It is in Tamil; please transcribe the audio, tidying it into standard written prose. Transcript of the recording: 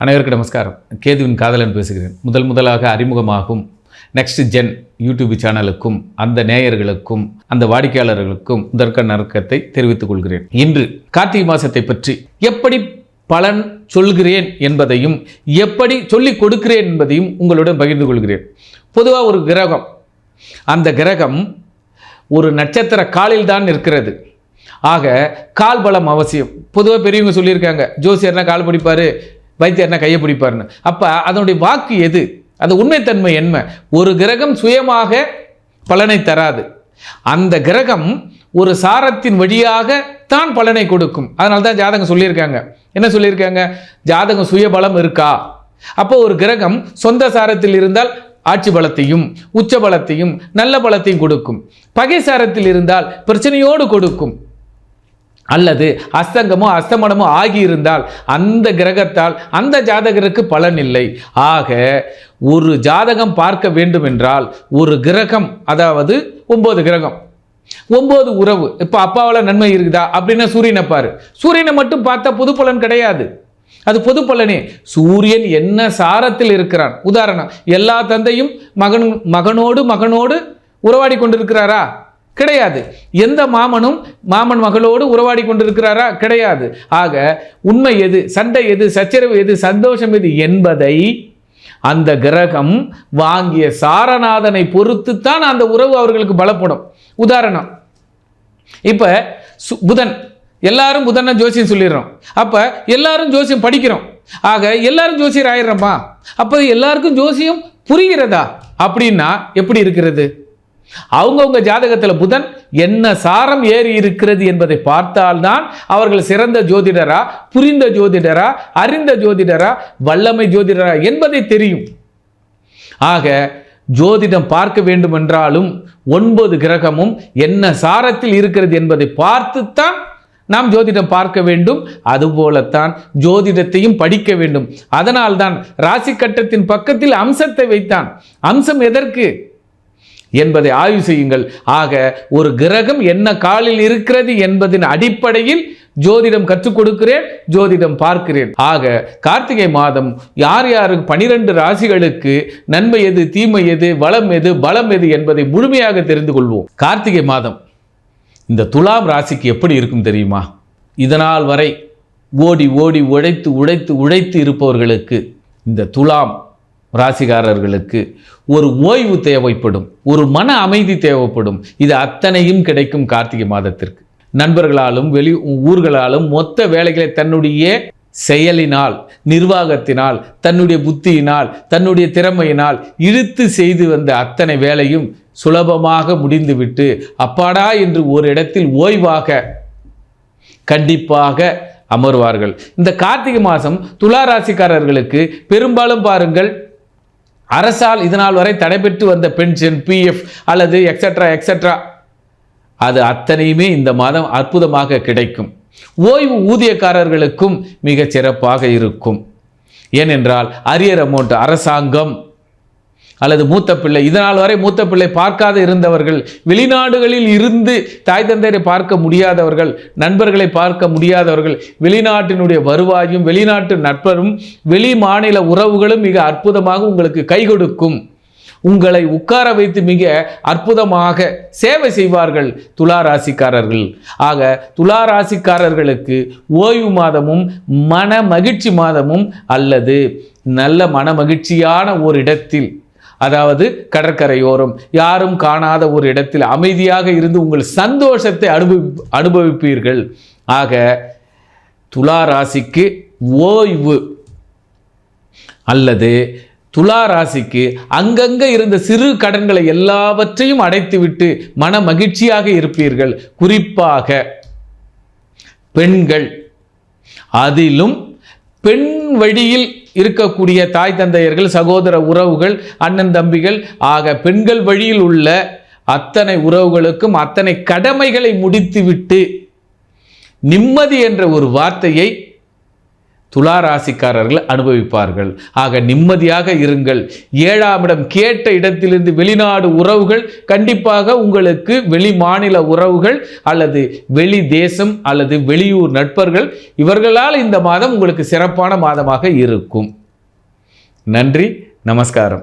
அனைவருக்கும் நமஸ்காரம். கேதுவின் காதலன் பேசுகிறேன். முதலாக அறிமுகமாகும் நெக்ஸ்ட் ஜென் யூடியூப் சேனலுக்கும் அந்த நேயர்களுக்கும் அந்த வாடிக்கையாளர்களுக்கும் முதற்க நறுக்கத்தை தெரிவித்துக் கொள்கிறேன். இன்று கார்த்திகை மாசத்தை பற்றி எப்படி பலன் சொல்கிறேன் என்பதையும் எப்படி சொல்லிக் கொடுக்கிறேன் என்பதையும் உங்களுடன் பகிர்ந்து கொள்கிறேன். பொதுவாக ஒரு கிரகம், அந்த கிரகம் ஒரு நட்சத்திர காலில் தான் இருக்கிறது. ஆக கால் பலம் அவசியம். பொதுவாக பெரியவங்க சொல்லியிருக்காங்க, ஜோசியர்னா கால் பிடிப்பார், வைத்தியர்னா கையை பிடிப்பார்னு. அப்போ அதனுடைய வாக்கு எது, அது உண்மைத்தன்மை என்ன? ஒரு கிரகம் சுயமாக பலனை தராது. அந்த கிரகம் ஒரு சாரத்தின் வழியாக தான் பலனை கொடுக்கும். அதனால தான் ஜாதகம் சொல்லியிருக்காங்க. என்ன சொல்லியிருக்காங்க? ஜாதகம் சுய பலம் இருக்கா? அப்போ ஒரு கிரகம் சொந்த சாரத்தில் இருந்தால் ஆட்சி பலத்தையும் உச்ச பலத்தையும் நல்ல பலத்தையும் கொடுக்கும். பகை சாரத்தில் இருந்தால் பிரச்சனையோடு கொடுக்கும். அல்லது அஸ்தங்கமோ அஸ்தமனமோ ஆகியிருந்தால் அந்த கிரகத்தால் அந்த ஜாதகருக்கு பலன் இல்லை. ஆக ஒரு ஜாதகம் பார்க்க வேண்டும் என்றால் ஒரு கிரகம், அதாவது 9 கிரகம், 9 உறவு. இப்போ அப்பாவால் நன்மை இருக்குதா அப்படின்னா சூரியனை பாரு. சூரியனை மட்டும் பார்த்தா பொது பலன் கிடையாது, அது பொது பலனே. சூரியன் என்ன சாரத்தில் இருக்கிறான். உதாரணம், எல்லா தந்தையும் மகனோடு உறவாடி கொண்டிருக்கிறாரா? கிடையாது. எந்த மாமன் மகளோடு உறவாடி கொண்டிருக்கிறாரா? கிடையாது. ஆக உண்மை எது, சண்டை எது, சச்சரவு எது, சந்தோஷம் எது என்பதை அந்த கிரகம் வாங்கிய சாரநாதனை பொறுத்துத்தான் அந்த உறவு அவர்களுக்கு பலப்படும். உதாரணம், இப்ப புதன், எல்லாரும் புதனை ஜோசியம் சொல்லிடுறோம். அப்ப எல்லாரும் ஜோசியம் படிக்கிறோம். ஆக எல்லாரும் ஜோசியர் ஆயிடுறோமா? அப்ப எல்லாருக்கும் ஜோசியம் புரிகிறதா அப்படின்னா எப்படி இருக்கிறது? அவங்கவுங்க ஜாதகத்தில் புதன் என்ன சாரம் ஏறி இருக்கிறது என்பதை பார்த்தால்தான் அவர்கள் சிறந்த ஜோதிடரா, புரிந்த ஜோதிடரா, அறிந்த ஜோதிடரா, வல்லமை ஜோதிடரா என்பதை தெரியும். ஆக ஜோதிடம் பார்க்க வேண்டும் என்றாலும் 9 கிரகமும் என்ன சாரத்தில் இருக்கிறது என்பதை பார்த்துத்தான் நாம் ஜோதிடம் பார்க்க வேண்டும். அதுபோலத்தான் ஜோதிடத்தையும் படிக்க வேண்டும். அதனால்தான் ராசி கட்டத்தின் பக்கத்தில் அம்சத்தை வைத்தான். அம்சம் எதற்கு என்பதை ஆய்வு செய்யுங்கள். ஆக ஒரு கிரகம் என்ன காலில் இருக்கிறது என்பதின் அடிப்படையில் ஜோதிடம் கற்றுக் கொடுக்கிறேன், ஜோதிடம் பார்க்கிறேன். ஆக கார்த்திகை மாதம் யார் யாருக்கு 12 ராசிகளுக்கு நன்மை எது, தீமை எது, வளம் எது, பலம் எது என்பதை முழுமையாக தெரிந்து கொள்வோம். கார்த்திகை மாதம் இந்த துலாம் ராசிக்கு எப்படி இருக்கும் தெரியுமா? இதனால் வரை ஓடி ஓடி உழைத்து இருப்பவர்களுக்கு, இந்த துலாம் ராசிகாரர்களுக்கு ஒரு ஓய்வு தேவைப்படும், ஒரு மன அமைதி தேவைப்படும். இது அத்தனையும் கிடைக்கும் கார்த்திகை மாதத்திற்கு. நண்பர்களாலும் ஊர்களாலும் மொத்த வேலைகளை தன்னுடைய செயலினால், நிர்வாகத்தினால், தன்னுடைய புத்தியினால், தன்னுடைய திறமையினால் இழுத்து செய்து வந்த அத்தனை வேலையும் சுலபமாக முடிந்துவிட்டு அப்பாடா என்று ஒரு இடத்தில் ஓய்வாக கண்டிப்பாக அமர்வார்கள். இந்த கார்த்திகை மாதம் துலா ராசிக்காரர்களுக்கு பெரும்பாலும் பாருங்கள், அரசால் இதனால் வரை தடைபெற்று வந்த பென்ஷன், பிஎஃப் அல்லது எக்ஸெட்ரா அது அத்தனையுமே இந்த மாதம் அற்புதமாக கிடைக்கும். ஓய்வு ஊதியக்காரர்களுக்கும் மிக சிறப்பாக இருக்கும். ஏனென்றால் அரியர் அமௌண்ட், அரசாங்கம் அல்லது மூத்த பிள்ளை, இதனால் வரை மூத்த பிள்ளை பார்க்காத இருந்தவர்கள், வெளிநாடுகளில் இருந்து தாய் தந்தையரை பார்க்க முடியாதவர்கள், நண்பர்களை பார்க்க முடியாதவர்கள், வெளிநாட்டினுடைய வருவாயும் வெளிநாட்டு நட்பரும் வெளி மாநில உறவுகளும் மிக அற்புதமாக உங்களுக்கு கை கொடுக்கும். உங்களை உட்கார வைத்து மிக அற்புதமாக சேவை செய்வார்கள் துலா ராசிக்காரர்கள். ஆக துலா ராசிக்காரர்களுக்கு ஓய்வு மாதமும் மன மகிழ்ச்சி மாதமும், அல்லது நல்ல மன மகிழ்ச்சியான ஒரு இடத்தில், அதாவது கடற்கரையோரம் யாரும் காணாத ஒரு இடத்தில் அமைதியாக இருந்து உங்கள் சந்தோஷத்தை அனுபவிப்பீர்கள். ஆக துலா ராசிக்கு ஓய்வு, அல்லது துலா ராசிக்கு அங்கங்க இருந்த சிறு கடன்களை எல்லாவற்றையும் அடைத்துவிட்டு மன மகிழ்ச்சியாக இருப்பீர்கள். குறிப்பாக பெண்கள், அதிலும் பெண் வழியில் இருக்கக்கூடிய தாய் தந்தையர்கள், சகோதர உறவுகள், அண்ணன் தம்பிகள், ஆக பெண்கள் வழியில் உள்ள அத்தனை உறவுகளுக்கும் அத்தனை கடமைகளை முடித்துவிட்டு நிம்மதி என்ற ஒரு வார்த்தையை துலா ராசிக்காரர்கள் அனுபவிப்பார்கள். ஆக நிம்மதியாக இருங்கள். 7ஆம் இடம் கேட்ட இடத்திலிருந்து வெளிநாடு உறவுகள் கண்டிப்பாக உங்களுக்கு, வெளி மாநில உறவுகள் அல்லது வெளி தேசம் அல்லது வெளியூர் நட்பர்கள், இவர்களால் இந்த மாதம் உங்களுக்கு சிறப்பான மாதமாக இருக்கும். நன்றி, நமஸ்காரம்.